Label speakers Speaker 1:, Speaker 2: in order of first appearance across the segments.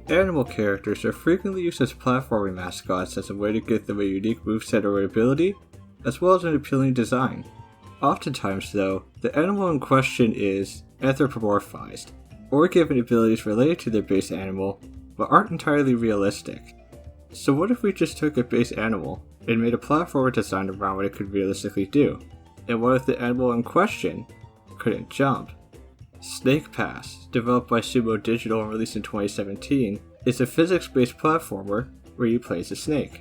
Speaker 1: Animal characters are frequently used as platforming mascots as a way to give them a unique moveset or ability, as well as an appealing design. Oftentimes though, the animal in question is anthropomorphized, or given abilities related to their base animal, but aren't entirely realistic. So what if we just took a base animal and made a platformer design around what it could realistically do? And what if the animal in question couldn't jump? Snake Pass, developed by Sumo Digital and released in 2017, is a physics-based platformer where you play as a snake.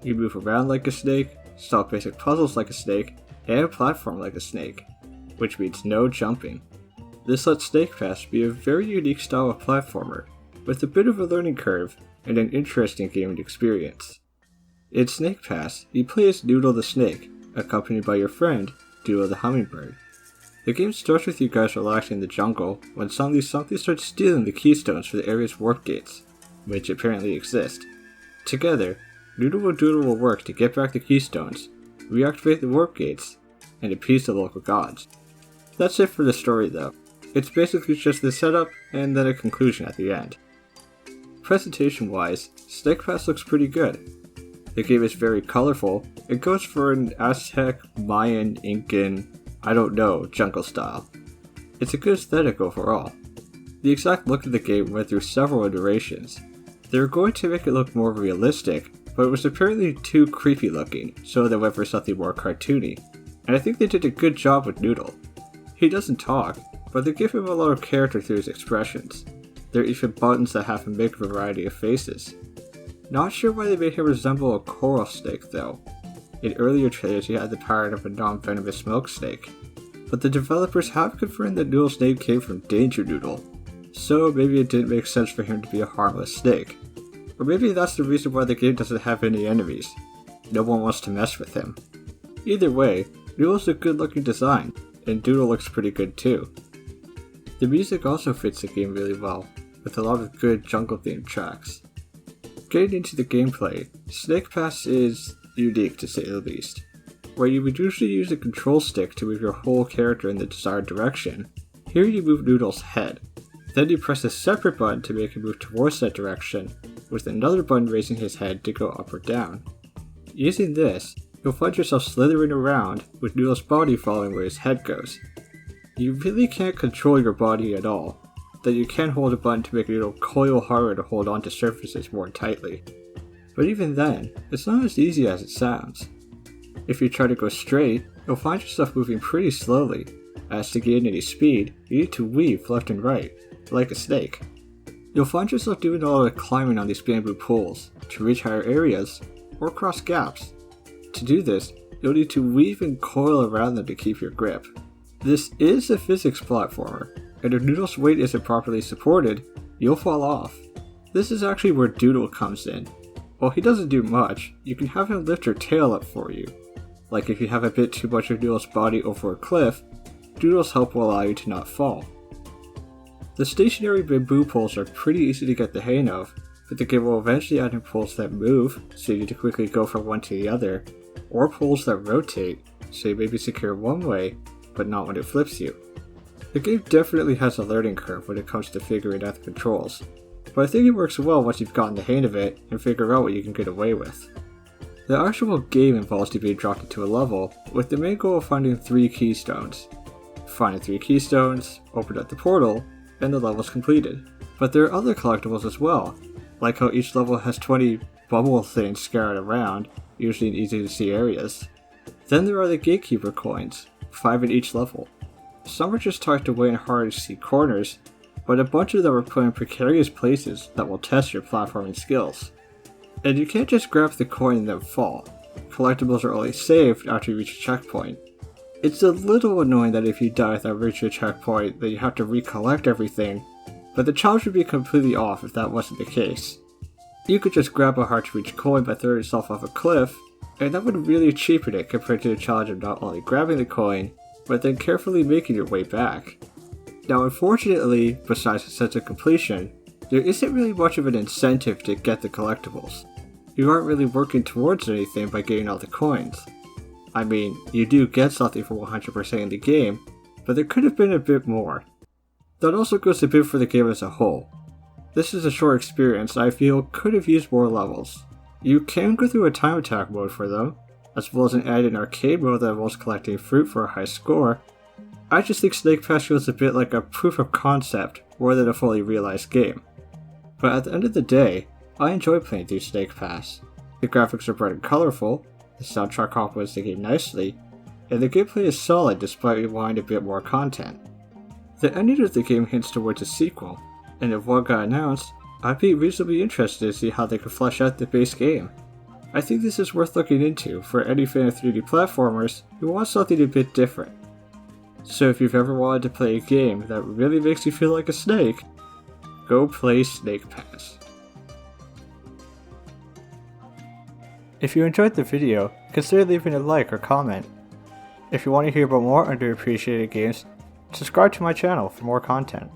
Speaker 1: You move around like a snake, solve basic puzzles like a snake, and platform like a snake, which means no jumping. This lets Snake Pass be a very unique style of platformer, with a bit of a learning curve and an interesting gaming experience. In Snake Pass, you play as Noodle the Snake, accompanied by your friend, Doodle the Hummingbird. The game starts with you guys relaxing in the jungle when suddenly something starts stealing the keystones for the area's warp gates, which apparently exist. Together, Noodle and Doodle will work to get back the keystones, reactivate the warp gates, and appease the local gods. That's it for the story though. It's basically just the setup and then a conclusion at the end. Presentation wise, Snake Pass looks pretty good. The game is very colorful. It goes for an Aztec, Mayan, Incan, I don't know, jungle style. It's a good aesthetic overall. The exact look of the game went through several iterations. They were going to make it look more realistic, but it was apparently too creepy looking, so they went for something more cartoony. And I think they did a good job with Noodle. He doesn't talk, but they give him a lot of character through his expressions. There are even buttons that have him make a variety of faces. Not sure why they made him resemble a coral snake though. In earlier trailers he had the power of a non-venomous smoke snake. But the developers have confirmed that Noodle's name came from Danger Noodle, so maybe it didn't make sense for him to be a harmless snake. Or maybe that's the reason why the game doesn't have any enemies. No one wants to mess with him. Either way, Noodle's a good looking design, and Doodle looks pretty good too. The music also fits the game really well, with a lot of good jungle themed tracks. Getting into the gameplay, Snake Pass is unique to say the least. Where you would usually use a control stick to move your whole character in the desired direction, here you move Noodle's head. Then you press a separate button to make him move towards that direction, with another button raising his head to go up or down. Using this, you'll find yourself slithering around, with Noodle's body following where his head goes. You really can't control your body at all, though you can hold a button to make Noodle coil harder to hold onto surfaces more tightly. But even then, it's not as easy as it sounds. If you try to go straight, you'll find yourself moving pretty slowly, as to gain any speed, you need to weave left and right, like a snake. You'll find yourself doing a lot of climbing on these bamboo poles, to reach higher areas, or cross gaps. To do this, you'll need to weave and coil around them to keep your grip. This is a physics platformer, and if Noodle's weight isn't properly supported, you'll fall off. This is actually where Doodle comes in. While he doesn't do much, you can have him lift your tail up for you. Like if you have a bit too much of Noodle's body over a cliff, Doodle's help will allow you to not fall. The stationary bamboo poles are pretty easy to get the hang of, but the game will eventually add in poles that move, so you need to quickly go from one to the other, or poles that rotate, so you may be secure one way, but not when it flips you. The game definitely has a learning curve when it comes to figuring out the controls, but I think it works well once you've gotten the hang of it and figure out what you can get away with. The actual game involves you being dropped into a level, with the main goal of finding 3 keystones. Finding 3 keystones, open up the portal, and the level's completed. But there are other collectibles as well, like how each level has 20 bubble things scattered around, usually in easy to see areas. Then there are the Gatekeeper Coins, 5 in each level. Some are just tucked away in hard to see corners, but a bunch of them are put in precarious places that will test your platforming skills. And you can't just grab the coin and then fall. Collectibles are only saved after you reach a checkpoint. It's a little annoying that if you die without reaching a checkpoint, that you have to recollect everything, but the challenge would be completely off if that wasn't the case. You could just grab a hard to reach coin by throwing yourself off a cliff, and that would really cheapen it compared to the challenge of not only grabbing the coin, but then carefully making your way back. Now unfortunately, besides the sense of completion, there isn't really much of an incentive to get the collectibles. You aren't really working towards anything by getting all the coins. I mean, you do get something for 100% in the game, but there could have been a bit more. That also goes a bit for the game as a whole. This is a short experience I feel could have used more levels. You can go through a time attack mode for them, as well as an added arcade mode that involves collecting fruit for a high score. I just think Snake Pass feels a bit like a proof of concept more than a fully realized game. But at the end of the day, I enjoy playing through Snake Pass. The graphics are bright and colorful, the soundtrack complements the game nicely, and the gameplay is solid despite wanting a bit more content. The ending of the game hints towards a sequel, and if one got announced, I'd be reasonably interested to see how they could flesh out the base game. I think this is worth looking into for any fan of 3D platformers who wants something a bit different. So if you've ever wanted to play a game that really makes you feel like a snake, go play Snake Pass. If you enjoyed the video, consider leaving a like or comment. If you want to hear about more underappreciated games, subscribe to my channel for more content.